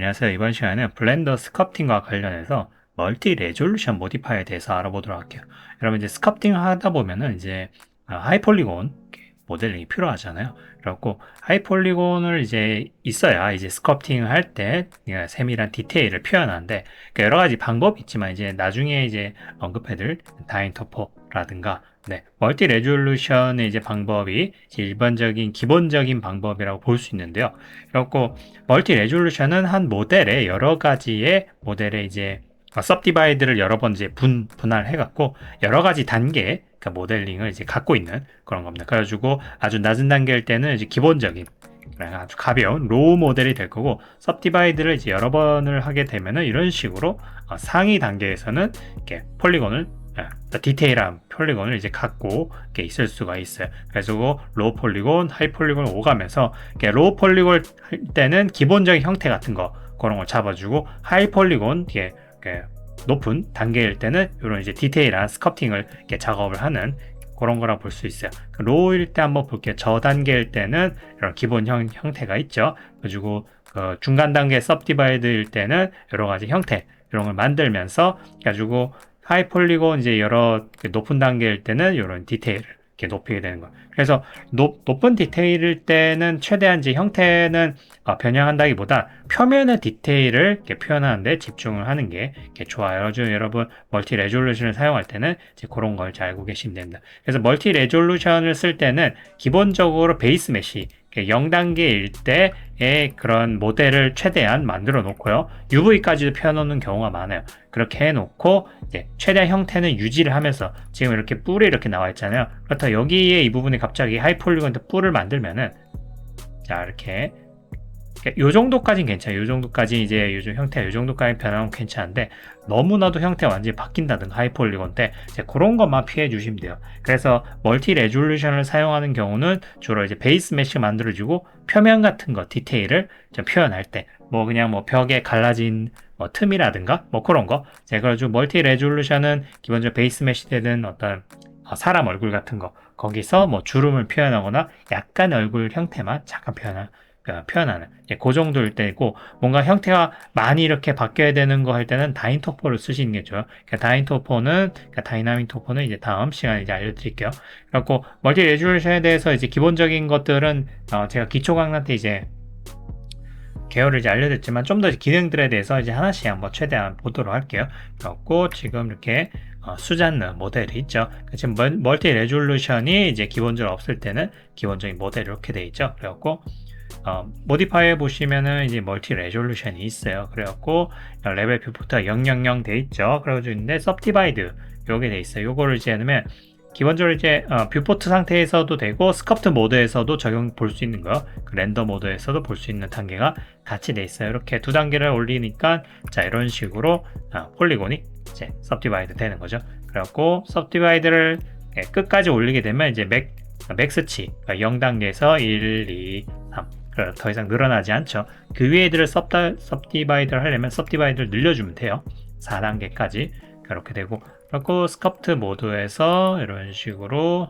안녕하세요. 이번 시간에는 블렌더 스culpting과 관련해서 멀티 레졸루션 모디파이어에 대해서 알아보도록 할게요. 여러분 이제 스culpting 하다 보면은 이제 하이폴리곤 모델링이 필요하잖아요. 그래갖고 하이폴리곤을 이제 있어야 이제 스culpting 할 때 세밀한 디테일을 표현하는데 그러니까 여러 가지 방법이 있지만 이제 나중에 이제 언급해드릴 다인토포라든가 멀티 레졸루션의 이제 방법이 이제 일반적인 기본적인 방법이라고 볼 수 있는데요. 그래갖고 멀티 레졸루션은 한 모델에 여러 가지의 모델에 이제 서브디바이드를 여러 번 이제 분할해 갖고 여러 가지 단계 그러니까 모델링을 이제 갖고 있는 그런 겁니다. 그래가지고 아주 낮은 단계일 때는 이제 기본적인 아주 가벼운 로우 모델이 될 거고 서브디바이드를 이제 여러 번을 하게 되면은 이런 식으로 상위 단계에서는 이렇게 폴리곤을 디테일한 폴리곤을 이제 갖고 이렇게 있을 수가 있어요. 그래서 로우 폴리곤, 하이 폴리곤을 오가면서 로우 폴리곤 할 때는 기본적인 형태 같은 거 그런 걸 잡아주고 하이 폴리곤 이게 높은 단계일 때는 이런 이제 디테일한 스culpting을 이렇게 작업을 하는 그런 거라 볼 수 있어요. 로우일 때 한번 볼게요. 저단계일 때는 이런 기본 형태가 있죠. 그리고 중간 단계 서브디바이드일 때는 여러 가지 형태 이런 걸 만들면서 가지고 하이 폴리곤 이제 여러 높은 단계일 때는 이런 디테일을 이렇게 높이게 되는 거예요. 그래서 높은 디테일일 때는 최대한 이제 형태는 변형한다기보다 표면의 디테일을 이렇게 표현하는데 집중을 하는 게 좋아요. 여러분 멀티 레졸루션을 사용할 때는 이제 그런 걸 잘 알고 계시면 됩니다. 그래서 멀티 레졸루션을 쓸 때는 기본적으로 베이스 메시 0단계일 때의 그런 모델을 최대한 만들어 놓고요. UV까지도 펴놓는 경우가 많아요. 그렇게 해놓고 이제 최대한 형태는 유지를 하면서 지금 이렇게 뿔이 이렇게 나와 있잖아요. 그렇다고 여기에 이 부분에 갑자기 하이폴리곤 뿔을 만들면은 자 이렇게 요 정도까지는 괜찮아요. 요 정도까지 이제 요즘 형태가 요 정도까지 변하면 괜찮은데 너무나도 형태가 완전히 바뀐다든가 하이폴리곤 때 이제 그런 것만 피해 주시면 돼요. 그래서 멀티 레졸루션을 사용하는 경우는 주로 이제 베이스 메쉬 만들어주고 표면 같은 거 디테일을 좀 표현할 때 뭐 그냥 뭐 벽에 갈라진 틈이라든가 뭐 그런 거 그래가지고 멀티 레졸루션은 기본적으로 베이스 메쉬 되는 어떤 사람 얼굴 같은 거 거기서 뭐 주름을 표현하거나 약간 얼굴 형태만 잠깐 표현하는 그 정도일 때고 뭔가 형태가 많이 이렇게 바뀌어야 되는 거 할 때는 다인토포를 쓰시는 게 좋아요. 다이나믹 토포는 이제 다음 시간에 이제 알려드릴게요. 그래갖고 멀티 레졸루션에 대해서 이제 기본적인 것들은 제가 기초 강좌 때 이제 개요를 이제 알려드렸지만 좀 더 기능들에 대해서 이제 하나씩 한번 최대한 보도록 할게요. 그래갖고 지금 이렇게 수잔느 모델이 있죠. 지금 멀티 레졸루션이 이제 기본적으로 없을 때는 기본적인 모델이 이렇게 돼 있죠. 그래갖고 모디파이어 보시면은 이제 멀티 레졸루션이 있어요. 그래갖고 레벨 뷰포트가 000 돼 있죠. 그래가지고 있는데 서브디바이드 요게 돼 있어요. 요거를 이제 하면 기본적으로 이제 뷰포트 상태에서도 되고 스culpt 모드에서도 적용 볼 수 있는 거, 렌더 모드에서도 볼 수 있는 단계가 같이 돼 있어요. 이렇게 두 단계를 올리니까 자 이런 식으로 폴리곤이 이제 서브디바이드 되는 거죠. 그래갖고 서브디바이드를 끝까지 올리게 되면 이제 맥스치 0단계에서 1, 2, 3 더 이상 늘어나지 않죠. 그 위에 애들을 서브디바이드를 하려면 서브디바이드를 늘려주면 돼요. 4단계까지 그렇게 되고 그리고 스culpt 모드에서 이런 식으로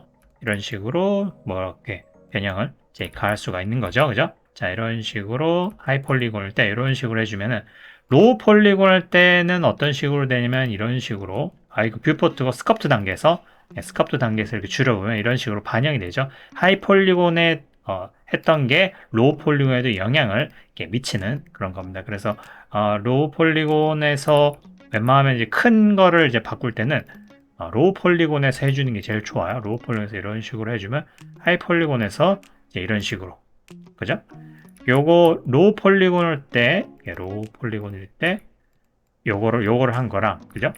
뭐 이렇게 변형을 이제 가할 수가 있는 거죠. 그죠? 자 이런 식으로 하이 폴리곤일 때 이런 식으로 해주면은 로우 폴리곤 할 때는 어떤 식으로 되냐면 이런 식으로 이거 뷰포트가 스culpt 단계에서 이렇게 줄여보면 이런 식으로 반영이 되죠. 하이 폴리곤에 했던 게 로우 폴리곤에도 영향을 미치는 그런 겁니다. 그래서 로우 폴리곤에서 웬만하면 이제 큰 거를 이제 바꿀 때는 로우 폴리곤에서 해주는 게 제일 좋아요. 로우 폴리곤에서 이런 식으로 해주면 하이 폴리곤에서 이제 이런 식으로 그죠? 요거 로우 폴리곤일 때 요거를 한 거랑 그죠?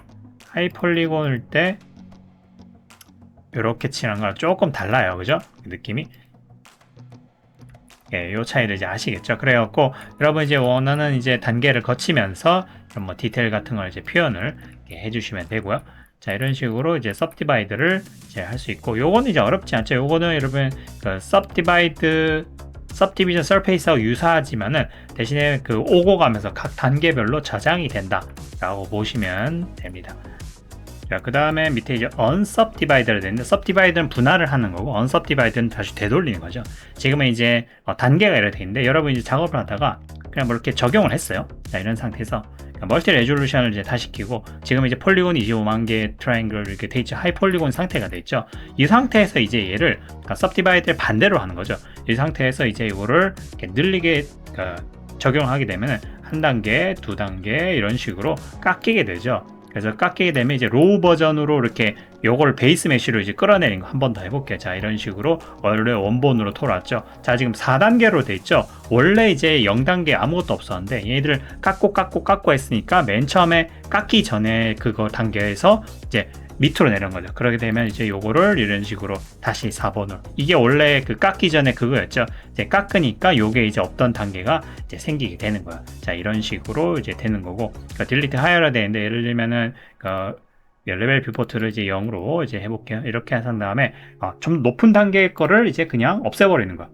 하이 폴리곤일 때 이렇게 칠한 거랑 조금 달라요. 그죠? 느낌이 요 차이를 이제 아시겠죠? 그래갖고 여러분 이제 원하는 이제 단계를 거치면서 뭐 디테일 같은 걸 이제 표현을 해주시면 되고요. 자 이런 식으로 이제 서브디바이드를 이제 할 수 있고 요거는 이제 어렵지 않죠. 요거는 여러분 서브디비전 서페이스하고 유사하지만은 대신에 오고 가면서 각 단계별로 저장이 된다라고 보시면 됩니다. 자, 그 다음에 밑에 이제 unsubdivided가 되는데, subdivided는 분할을 하는 거고, unsubdivided는 다시 되돌리는 거죠. 지금은 이제 단계가 이렇게 돼 있는데, 여러분 이제 작업을 하다가 그냥 뭐 이렇게 적용을 했어요. 자, 이런 상태에서 멀티 레졸루션을 이제 다시 끼고, 지금 이제 폴리곤 25만 개 트라이앵글 이렇게 돼 있죠. 하이 폴리곤 상태가 돼 있죠. 이 상태에서 이제 얘를 섭디바이드를 반대로 하는 거죠. 이 상태에서 이제 이거를 이렇게 늘리게 적용하게 되면 한 단계, 두 단계 이런 식으로 깎이게 되죠. 그래서 깎이게 되면 이제 로우 버전으로 이렇게 요걸 베이스 메쉬로 이제 끌어내린 거 한 번 더 해볼게요. 자, 이런 식으로 원래 원본으로 돌아왔죠. 자, 지금 4단계로 돼 있죠. 원래 이제 0단계 아무것도 없었는데 얘들을 깎고 했으니까 맨 처음에 깎기 전에 그거 단계에서 이제 밑으로 내려온 거죠. 그렇게 되면 이제 요거를 이런 식으로 다시 4번으로, 이게 원래 그 깎기 전에 그거였죠. 이제 깎으니까 요게 이제 없던 단계가 이제 생기게 되는 거야. 자, 이런 식으로 이제 되는 거고, 그러니까 딜리트 하이어라 되는데, 예를 들면은 레벨 뷰포트를 이제 0으로 이제 해볼게요. 이렇게 한 다음에 좀 높은 단계의 거를 이제 그냥 없애버리는 거야.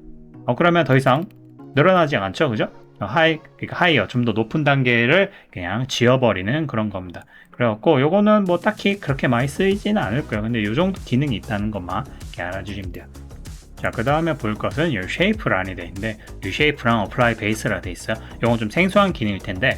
그러면 더 이상 늘어나지 않죠, 그죠? 그러니까 하이어, 좀 더 높은 단계를 그냥 지워버리는 그런 겁니다. 그래갖고 요거는 뭐 딱히 그렇게 많이 쓰이지는 않을 거예요. 근데 요 정도 기능이 있다는 것만 이렇게 알아주시면 돼요. 자, 그 다음에 볼 것은 이 쉐이프란이 돼 있는데, 리쉐이프랑 어플라이 베이스라 돼 있어요. 요건 좀 생소한 기능일 텐데,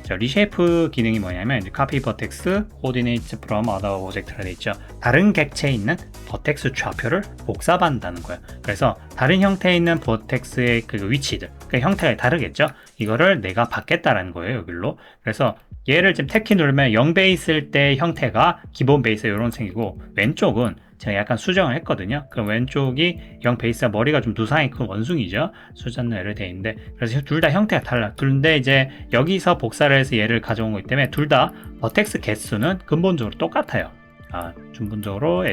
자, 리쉐이프 기능이 뭐냐면 이제 copy vertex coordinates from other object라 돼 있죠. 다른 객체에 있는 버텍스 좌표를 복사한다는 거예요. 그래서 다른 형태에 있는 버텍스의 그 위치들, 그 형태가 다르겠죠. 이거를 내가 받겠다라는 거예요, 여기로. 그래서 얘를 지금 탭키 누르면 0배 있을 때 형태가 기본 베이스 이런 생기고, 왼쪽은 제가 약간 수정을 했거든요. 그 왼쪽이 0 베이스가 머리가 좀 두상이 큰 원숭이죠. 수전으로 되어 있는데, 그래서 둘 다 형태가 달라. 근데 이제 여기서 복사를 해서 얘를 가져온 거기 때문에 둘 다 버텍스 개수는 근본적으로 똑같아요. 중분적으로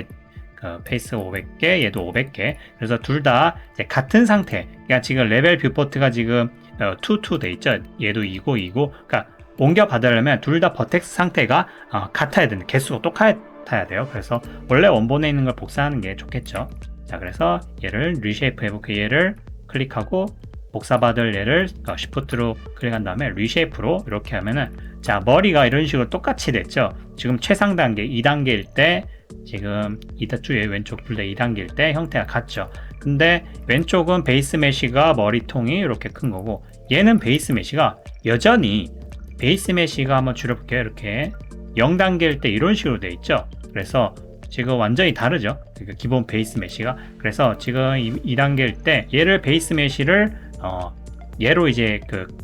페이스가 500개, 얘도 500개. 그래서 둘 다 같은 상태. 그러니까 지금 레벨 뷰포트가 지금 2 돼 있죠. 얘도 2고. 그러니까 옮겨 받으려면 둘 다 버텍스 상태가 같아야 되는, 개수가 똑같아야 돼요. 그래서 원래 원본에 있는 걸 복사하는 게 좋겠죠. 자, 그래서 얘를 리쉐이프 해볼게요. 얘를 클릭하고 복사받을 얘를 Shift로 클릭한 다음에 리쉐이프로 이렇게 하면은, 자, 머리가 이런 식으로 똑같이 됐죠. 지금 최상 단계 2단계일 때, 지금 이다주의 왼쪽 둘 다 2단계일 때 형태가 같죠. 근데 왼쪽은 베이스 메쉬가 머리통이 이렇게 큰 거고, 얘는 베이스 메쉬가 여전히 베이스 메쉬가 한번 줄여볼게요. 이렇게 0단계일 때 이런 식으로 돼 있죠. 그래서 지금 완전히 다르죠. 그러니까 기본 베이스 메쉬가. 그래서 지금 2단계일 때 얘를 베이스 메쉬를 얘로 이제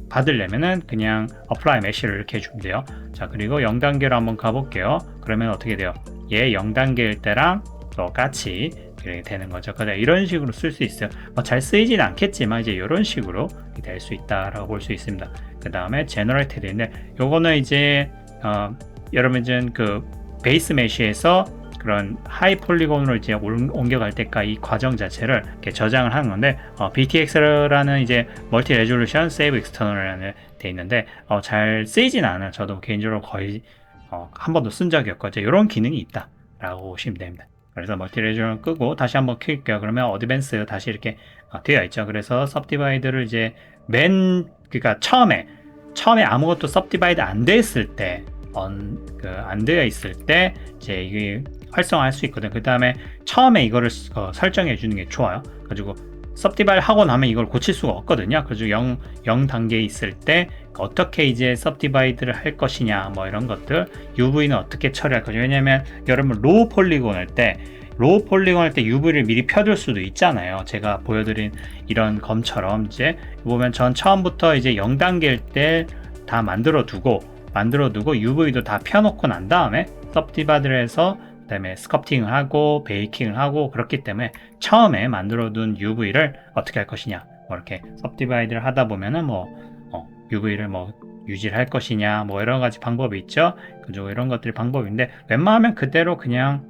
받으려면은 그냥 apply mesh를 이렇게 해주면 돼요. 자, 그리고 0단계로 한번 가볼게요. 그러면 어떻게 돼요? 얘 0단계일 때랑 똑같이 이렇게 되는 거죠. 그래서 이런 식으로 쓸 수 있어요. 잘 쓰이진 않겠지만 이제 이런 식으로 될 수 있다라고 볼 수 있습니다. 그 다음에 generated인데, 요거는 이제 여러분 베이스 메쉬에서 그런 하이 폴리곤으로 이제 옮겨갈 때까지 이 과정 자체를 이렇게 저장을 하는 건데, BTX라는 이제 멀티 레졸루션 세이브 익스터널이라는 돼 있는데, 잘 쓰이진 않아요. 저도 개인적으로 거의 한 번도 쓴 적이 없고, 이런 기능이 있다라고 보시면 됩니다. 그래서 멀티 레졸루션 끄고 다시 한번 킬게요. 그러면 어드밴스 다시 이렇게 되어 있죠. 그래서 섭디바이드를 이제 그러니까 처음에 아무것도 섭디바이드 안 됐을 때, 안 되어 있을 때 이제 이게 활성화할 수 있거든. 그 다음에 처음에 이거를 설정해 주는 게 좋아요. 가지고 섭디바이드 하고 나면 이걸 고칠 수가 없거든요. 그래서 0 단계에 있을 때 어떻게 이제 섭디바이드를 할 것이냐, 뭐 이런 것들, UV는 어떻게 처리할 것이냐. 왜냐면 여러분 로우 폴리곤 할 때 UV를 미리 펴둘 수도 있잖아요. 제가 보여드린 이런 검처럼 이제 보면 전 처음부터 이제 0단계일 때 다 만들어 두고 UV도 다 펴놓고 난 다음에 섭디바이드를 해서 그 다음에 스컵팅을 하고 베이킹을 하고, 그렇기 때문에 처음에 만들어둔 UV를 어떻게 할 것이냐, 이렇게 섭디바이드를 하다 보면은 UV를 유지를 할 것이냐, 여러 가지 방법이 있죠. 그죠? 이런 것들이 방법인데, 웬만하면 그대로 그냥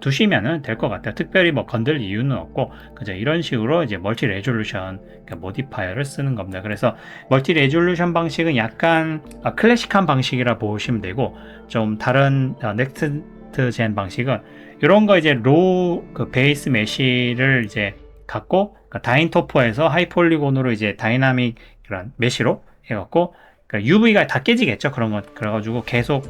두시면은 될 것 같아요. 특별히 건들 이유는 없고, 그죠? 이런 식으로 이제 멀티 레졸루션 모디파이어를 쓰는 겁니다. 그래서 멀티 레졸루션 방식은 약간 클래식한 방식이라 보시면 되고, 좀 다른 넥스트 젠 방식은 이런 거 이제 로우 베이스 메쉬를 이제 갖고, 다인토포에서 하이폴리곤으로 이제 다이나믹 그런 메쉬로 해갖고, UV가 다 깨지겠죠. 그런 거. 그래가지고 계속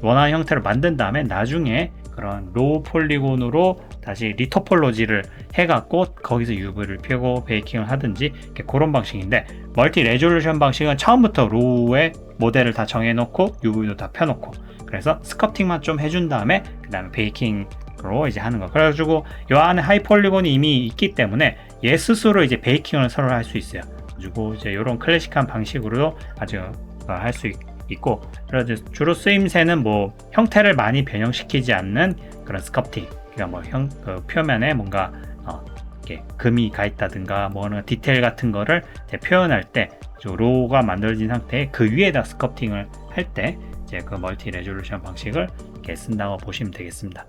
원하는 형태로 만든 다음에 나중에 그런 로우 폴리곤으로 다시 리토폴로지를 해갖고 거기서 UV를 펴고 베이킹을 하든지 그런 방식인데, 멀티 레졸루션 방식은 처음부터 로우에 모델을 다 정해놓고 UV도 다 펴놓고, 그래서 스커팅만 좀 해준 다음에 그 다음에 베이킹으로 이제 하는 거. 그래가지고 이 안에 하이 폴리곤이 이미 있기 때문에 얘 스스로 이제 베이킹을 서로 할 수 있어요. 그리고 이제 이런 클래식한 방식으로 아주 할 수 있고, 그래서 주로 쓰임새는 뭐 형태를 많이 변형시키지 않는 그런 스커팅, 그러니까 뭐 표면에 뭔가 이렇게 금이 가 있다든가 뭐 어느 디테일 같은 거를 표현할 때 로우가 만들어진 상태에 그 위에다 스커팅을 할 때 이제 그 멀티 레졸루션 방식을 이렇게 쓴다고 보시면 되겠습니다.